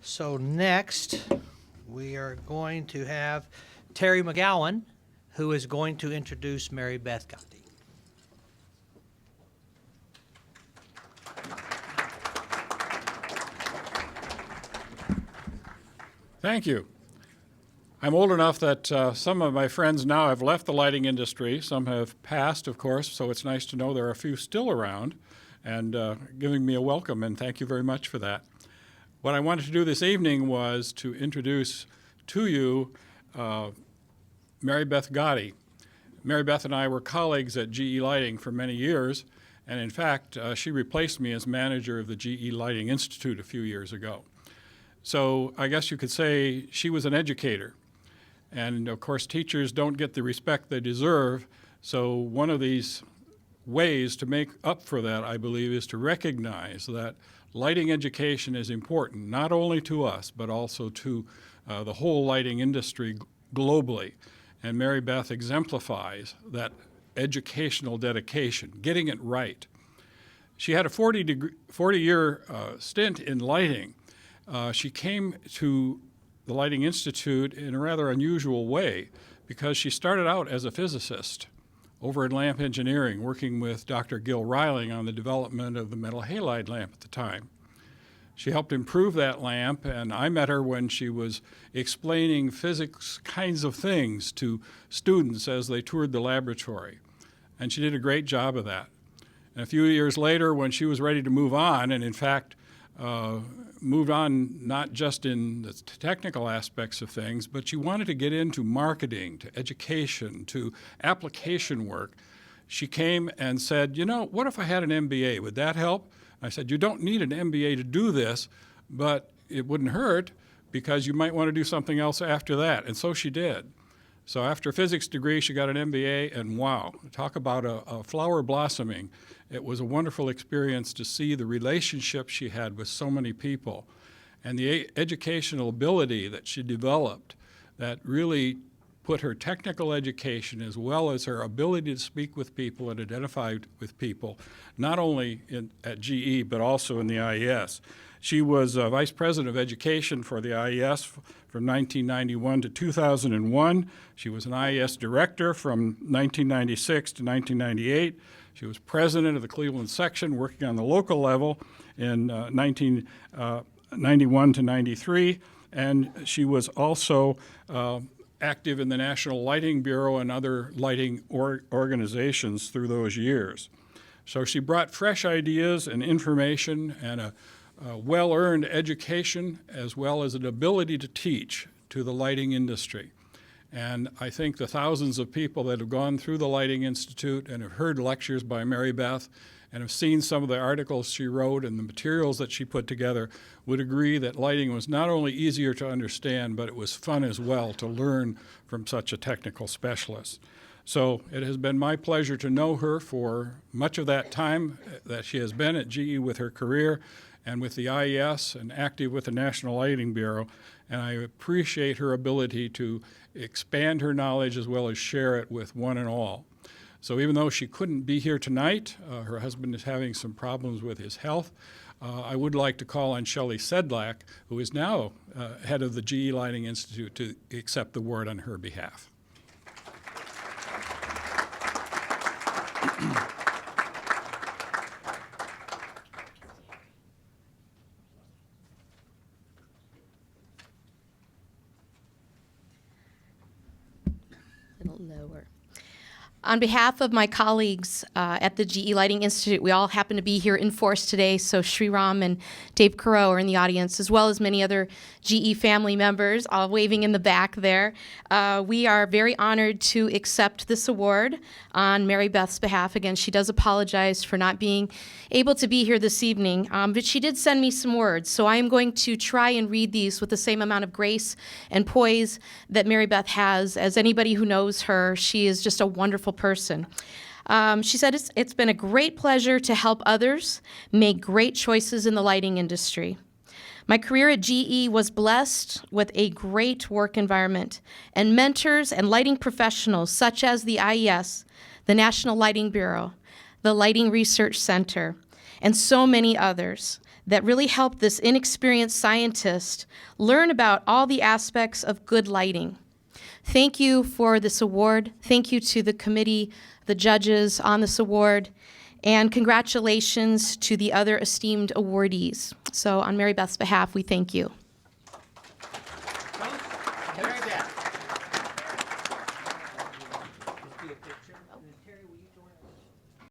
So next, we are going to have Terry McGowan, who is going to introduce Mary Beth Gotti. Thank you. I'm old enough that some of my friends now have left the lighting industry. Some have passed, of course, so it's nice to know there are a few still around and giving me a welcome, and thank you very much for that. What I wanted to do this evening was to introduce to you Mary Beth Gotti. Mary Beth and I were colleagues at GE Lighting for many years, and in fact, she replaced me as manager of the GE Lighting Institute a few years ago. So I guess you could say she was an educator. And of course, teachers don't get the respect they deserve. So one of these ways to make up for that, I believe, is to recognize that lighting education is important, not only to us, but also to the whole lighting industry globally. And Mary Beth exemplifies that educational dedication, getting it right. She had a 40-year stint in lighting. She came to the Lighting Institute in a rather unusual way because she started out as a physicist over at Lamp Engineering, working with Dr. Gil Reiling on the development of the metal halide lamp at the time. She helped improve that lamp, and I met her when she was explaining physics kinds of things to students as they toured the laboratory. And she did a great job of that. And a few years later, when she was ready to move on, and in fact, moved on not just in the technical aspects of things, but she wanted to get into marketing, to education, to application work. She came and said, you know, what if I had an MBA? Would that help? I said, you don't need an MBA to do this, but it wouldn't hurt because you might want to do something else after that. And so she did. So after a physics degree, she got an MBA, and wow, talk about a flower blossoming. It was a wonderful experience to see the relationship she had with so many people and the educational ability that she developed that really put her technical education as well as her ability to speak with people and identify with people, not only at GE, but also in the IES. She was Vice President of Education for the IES from 1991 to 2001. She was an IES Director from 1996 to 1998. She was President of the Cleveland section, working on the local level in 1991 to 93. And she was also active in the National Lighting Bureau and other lighting organizations through those years. So she brought fresh ideas and information and a well-earned education as well as an ability to teach to the lighting industry. And I think the thousands of people that have gone through the Lighting Institute and have heard lectures by Mary Beth and have seen some of the articles she wrote and the materials that she put together would agree that lighting was not only easier to understand, but it was fun as well to learn from such a technical specialist. So it has been my pleasure to know her for much of that time that she has been at GE with her career and with the IES and active with the National Lighting Bureau. And I appreciate her ability to expand her knowledge as well as share it with one and all. So even though she couldn't be here tonight, her husband is having some problems with his health, I would like to call on Shelli Sedlack, who is now head of the GE Lighting Institute, to accept the word on her behalf. On behalf of my colleagues at the GE Lighting Institute, we all happen to be here in force today, so Sriram and Dave Carew are in the audience, as well as many other GE family members, all waving in the back there. We are very honored to accept this award on Mary Beth's behalf. Again, she does apologize for not being able to be here this evening, but she did send me some words, so I am going to try and read these with the same amount of grace and poise that Mary Beth has. As anybody who knows her, she is just a wonderful person. She said, it's been a great pleasure to help others make great choices in the lighting industry. My career at GE was blessed with a great work environment and mentors and lighting professionals such as the IES, the National Lighting Bureau, the Lighting Research Center, and so many others. that really helped this inexperienced scientist learn about all the aspects of good lighting. Thank you for this award. Thank you to the committee, the judges on this award, and congratulations to the other esteemed awardees. So on Mary Beth's behalf, we thank you. Mary Beth.